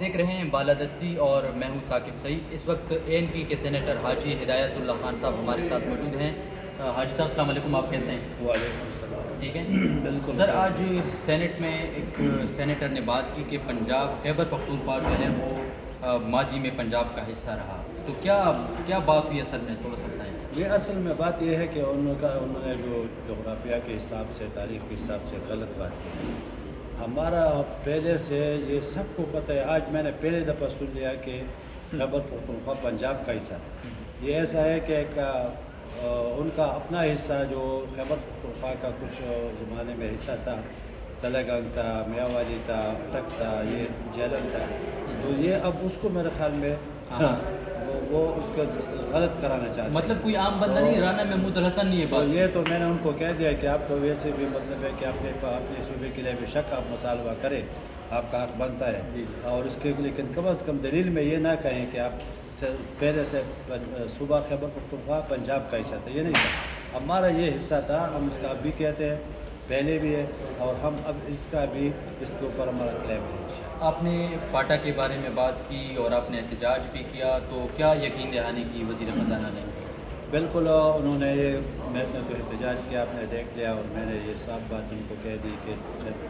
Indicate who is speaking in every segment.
Speaker 1: دیکھ رہے ہیں بالادستی اور میں ہوں ثاقب سعید. اس وقت ANP کے سینیٹر حاجی ہدایت اللہ خان صاحب ہمارے ساتھ موجود ہیں. حاجی صاحب السلام علیکم, آپ کیسے ہیں؟
Speaker 2: وعلیکم السلام.
Speaker 1: ٹھیک ہے
Speaker 2: بالکل
Speaker 1: سر. آج سینٹ میں ایک سینیٹر نے بات کی کہ پنجاب خیبر پختونخوا جو ہے وہ ماضی میں پنجاب کا حصہ رہا, تو کیا بات ہوئی اصل میں, تھوڑا سا بتائیں.
Speaker 2: یہ اصل میں بات یہ ہے کہ انہوں نے جو جغرافیہ کے حساب سے, تاریخ کے حساب سے غلط بات کی. ہمارا پہلے سے یہ سب کو پتہ ہے. آج میں نے پہلے دفعہ سن لیا کہ خیبر پختونخوا پنجاب کا حصہ تھا. یہ ایسا ہے کہ ان کا اپنا حصہ جو خیبر پختونخوا کا کچھ زمانے میں حصہ تھا, تلگنگ تھا, میاوالی تھا, اٹک تھا, یہ جیلم تھا, تو یہ اب اس کو میرے خیال میں وہ اس کو غلط کرانا چاہتے ہیں.
Speaker 1: مطلب کوئی عام بندہ نہیں, رانا محمود الحسن نہیں ہے
Speaker 2: تو
Speaker 1: بات.
Speaker 2: یہ تو میں نے ان کو کہہ دیا کہ آپ کو ویسے بھی مطلب ہے کہ اپنے صوبے کے لیے بے شک آپ مطالبہ کریں, آپ کا حق بنتا ہے.
Speaker 1: جی.
Speaker 2: اور اس کے لیکن کم از کم دلیل میں یہ نہ کہیں کہ آپ پہلے سے صوبہ خیبر پختونخوا پنجاب کا حصہ تھا. یہ نہیں تھا, ہمارا یہ حصہ تھا. ہم اس کا اب بھی کہتے ہیں, پہلے بھی ہے, اور ہم اب اس کا بھی اس کے اوپر ہمارا کلیم ہے.
Speaker 1: آپ نے فاٹا کے بارے میں بات کی اور آپ نے احتجاج بھی کیا, تو کیا یقین دہانی کی وزیر خزانہ نے؟
Speaker 2: بالکل, انہوں نے یہ میں نے تو احتجاج کیا, آپ نے دیکھ لیا, اور میں نے یہ صاف بات ان کو کہہ دی کہ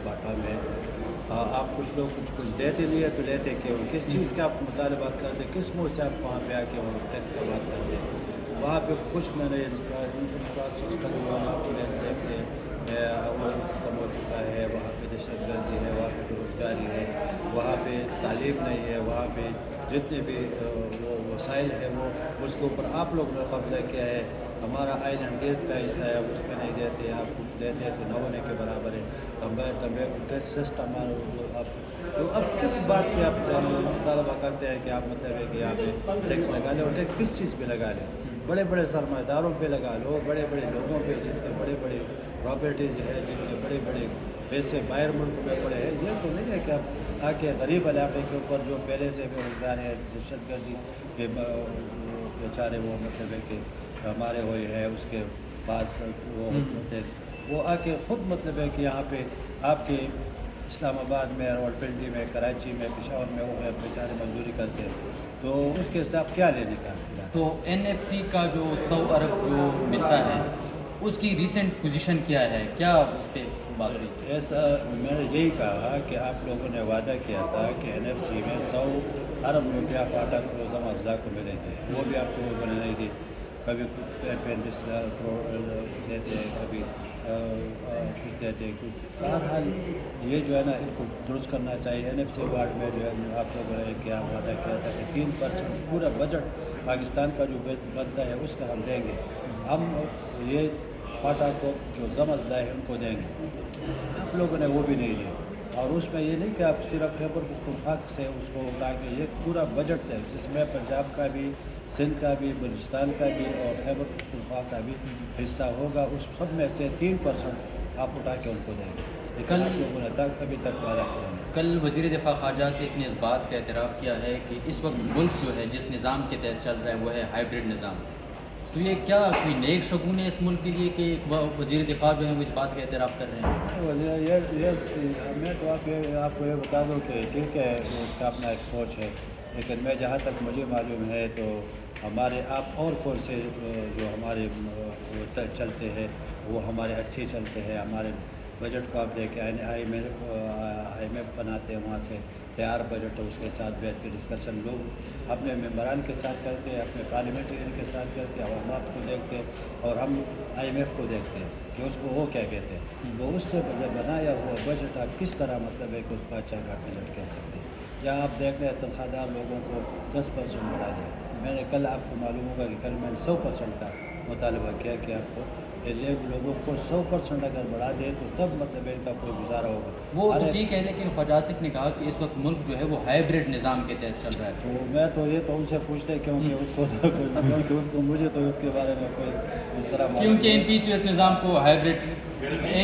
Speaker 2: باٹا میں آپ کچھ لوگ کچھ دیتے لیے تو لیتے کہ کس چیز کا آپ مطالبات کرتے, کس منہ سے آپ وہاں پہ آ کے وہ ٹیکس کا بات کرتے. وہاں پہ کچھ میں نے سسٹم وہ ختم ہو چکا ہے. وہاں پہ دہشت گردی ہے, وہاں پہ بے روزگاری ہے, وہاں پہ تعلیم نہیں ہے, وہاں پہ جتنے بھی وہ وسائل ہیں وہ اس کے اوپر آپ لوگ نے قبضہ کیا ہے. ہمارا آئل اینڈ گیس کا حصہ ہے, اس میں نہیں دیتے, آپ کچھ دیتے تو نہ ہونے کے برابر ہے. ٹمبیکو ٹیکس سسٹم آپ تو اب کس بات پہ آپ مطالبہ کرتے ہیں کہ آپ مطلب ہے کہ آپ ٹیکس لگا لیں, اور ٹیکس کس چیز پہ لگا لیں؟ بڑے بڑے سرمایہ داروں پہ لگا لو, بڑے بڑے لوگوں پہ جن کے بڑے بڑے پراپرٹیز ہے, جن کے بڑے بڑے پیسے باہر ملک میں پڑے ہیں. یہ تو نہیں ہے کہ آپ آ کے غریب علاقے کے اوپر جو پہلے سے بے روزگار ہے, دہشت گردی کے بیچارے وہ مطلب ہے کہ ہمارے ہوئے ہیں, اس کے پاس وہ آ کے خود مطلب ہے کہ یہاں پہ آپ کے اسلام آباد میں, راولپنڈی میں, کراچی میں, پشاور میں وہ بیچارے مزدوری کرتے ہیں, تو اس کے حساب کیا لینے کا.
Speaker 1: تو NFC کا جو 100 ارب جو ملتا ہے, اس کی ریسنٹ پوزیشن کیا ہے, کیا اس پہ بات ہوئی؟
Speaker 2: ایسا میں نے یہی کہا کہ آپ لوگوں نے وعدہ کیا تھا کہ NFC میں 100 ارب روپیہ فاٹا روزہ اضلاع کو ملیں گے, وہ بھی آپ کو لوگوں نے نہیں دی. کبھی 35 کروڑ دیتے ہیں, کبھی کچھ دیتے ہیں کچھ. بہرحال یہ جو ہے نا, ان کو درست کرنا چاہیے. NFC وارڈ میں جو ہے آپ لوگوں نے کیا وعدہ کیا تھا کہ 3% پورا بجٹ پاکستان کا جو بنتا ہے اس کا ہم دیں گے. ہم یہ فاٹا کو جو ضم اضلاع ہے ان کو دیں گے, آپ لوگوں نے وہ بھی نہیں لیا. اور اس میں یہ نہیں کہ آپ صرف خیبر پختونخوا سے اس کو اٹھا کے, یہ پورا بجٹ سے جس میں پنجاب کا بھی, سندھ کا بھی, بلوچستان کا بھی اور خیبر پختونخوا کا بھی حصہ ہوگا, اس سب میں سے 3% آپ اٹھا کے ان کو دیں گے. لیکن آپ لوگوں نے ابھی تک وعدہ کیا نہیں.
Speaker 1: کل وزیر دفاع خارجہ آصف نے اس بات کا اعتراف کیا ہے کہ اس وقت ملک جو ہے جس نظام کے تحت چل رہا ہے وہ ہے ہائیبرڈ نظام. تو یہ کیا کوئی نیک شگون ہے اس ملک کے لیے کہ وزیر دفاع جو ہے وہ اس بات کا اعتراف کر رہے ہیں؟
Speaker 2: میں تو آپ کو یہ بتا دوں کہ ٹھیک ہے, اس کا اپنا ایک سوچ ہے, لیکن میں جہاں تک مجھے معلوم ہے تو ہمارے آپ اور کون سے جو ہمارے چلتے ہیں وہ ہمارے اچھے چلتے ہیں. ہمارے بجٹ کو آپ دیکھیں, IMF بناتے ہیں, وہاں سے تیار بجٹ ہے, اس کے ساتھ بیٹھ کے ڈسکشن لوگ اپنے ممبران کے ساتھ کرتے ہیں, اپنے پارلیمنٹرین کے ساتھ کرتے ہیں, عوامات کو دیکھتے ہیں, اور ہم IMF کو دیکھتے ہیں کہ اس کو وہ کیا کہتے ہیں. وہ اس سے بنایا ہوا بجٹ آپ کس طرح مطلب ہے کہ اس کو اچھا کا بجٹ کہہ سکتے ہیں. یہاں آپ دیکھ رہے ہیں تنخواہ دار لوگوں کو 10% بڑھا دیا. میں نے کل آپ کو معلوم ہوگا کہ کل میں نے 100% کا مطالبہ کیا کہ آپ کو لوگوں کو 100% اگر بڑھا دے تو تب مطلب ان کا کوئی گزارا ہوگا.
Speaker 1: وہ تو ٹھیک ہے, لیکن خواجہ آصف نے کہا کہ اس وقت ملک جو ہے وہ ہائیبرڈ نظام کے تحت چل رہا ہے.
Speaker 2: تو میں تو یہ تو ان سے پوچھتے کیونکہ اس کو کیونکہ اس کو مجھے تو اس کے بارے میں کوئی اس طرح
Speaker 1: کیونکہ NP تو اس نظام کو ہائیبرڈ,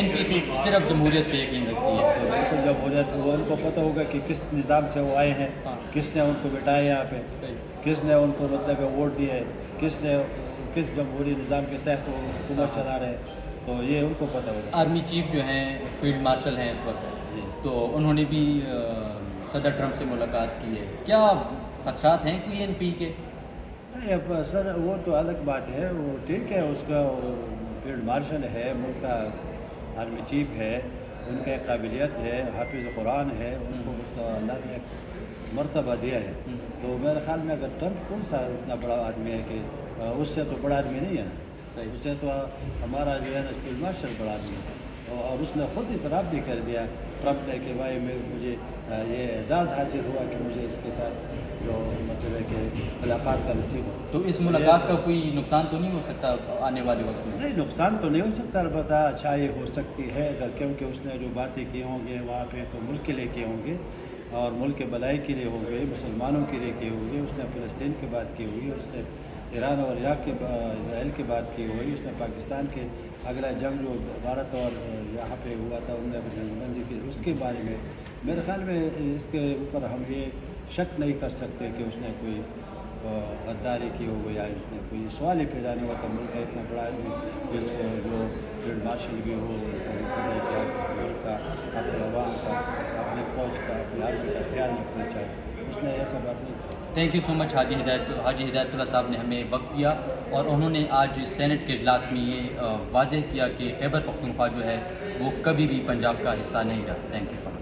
Speaker 1: NP تو صرف جمہوریت پہ یقین رکھتی ہے.
Speaker 2: بالکل, جب ہو جائے تو ان کو پتہ ہوگا کہ کس نظام سے وہ آئے ہیں, کس نے ان کو بٹھایا یہاں پہ, کس نے ان کو مطلب ووٹ دیے, کس جمہوری نظام کے تحت وہ حکومت چلا رہے ہیں, تو یہ ان کو پتہ ہوگا.
Speaker 1: آرمی چیف جو ہیں فیلڈ مارشل ہیں اس وقت,
Speaker 2: جی,
Speaker 1: تو انہوں نے بھی صدر ٹرمپ سے ملاقات کی ہے، کیا خدشات ہیں کوئی این پی کے؟
Speaker 2: نہیں اب سر وہ تو الگ بات ہے، وہ ٹھیک ہے، اس کا فیلڈ مارشل ہے، ملک کا آرمی چیف ہے، ان کا ایک قابلیت ہے، حافظ قرآن ہے، ان کو بس اللہ نے ایک مرتبہ دیا ہے. تو میرے خیال میں اگر ٹرمپ کون سا اتنا بڑا آدمی ہے کہ اس سے تو بڑا آدمی نہیں ہے نا،
Speaker 1: صحیح.
Speaker 2: اس سے تو ہمارا جو ہے نا فیلڈ مارشل بڑا آدمی ہے. اور اس نے خود اعتراف بھی کر دیا ٹرمپ نے کہ بھائی مجھے یہ اعزاز حاصل ہوا کہ مجھے اس کے ساتھ جو مطلب ہے کہ ملاقات کا نصیب ہو.
Speaker 1: تو اس ملاقات کا کوئی نقصان تو نہیں ہو سکتا آنے والے وقت میں؟
Speaker 2: نہیں، نقصان تو نہیں ہو سکتا، البتہ اچھائی ہو سکتی ہے اگر، کیونکہ اس نے جو باتیں کی ہوں گے وہاں پہ تو ملک کے لیے کیے ہوں گے اور ملک کے بھلائی کے لیے ہوں گے، مسلمانوں کے لیے کیے ہوں گے. اس نے فلسطین کی بات کی ہوگی، اس نے ایران اور عراق کے اسرائیل کی بات کی ہوگی، اس نے پاکستان کے اگلا جنگ جو بھارت اور یہاں پہ ہوا تھا انہوں نے جنگ بندی کی اس کے بارے میں. میرے خیال میں اس کے اوپر ہم یہ شک نہیں کر سکتے کہ اس نے کوئی غداری کی ہو یا اس نے کوئی سوال ہی پیدا نہیں ہوا کہ ملک کا اتنا بڑا آدمی جس کو جو فیلڈ مارشل بھی ہو، ملک کا، اپنے عوام کا، اپنے فوج کا، اپنے آرمی کا خیال رکھنا چاہیے. اس نے ایسا بات نہیں کیا.
Speaker 1: تھینک یو سو مچ حاجی ہدایت اللہ صاحب نے ہمیں وقت دیا، اور انہوں نے آج سینٹ کے اجلاس میں یہ واضح کیا کہ خیبر پختونخوا جو ہے وہ کبھی بھی پنجاب کا حصہ نہیں رہا. Thank you so much.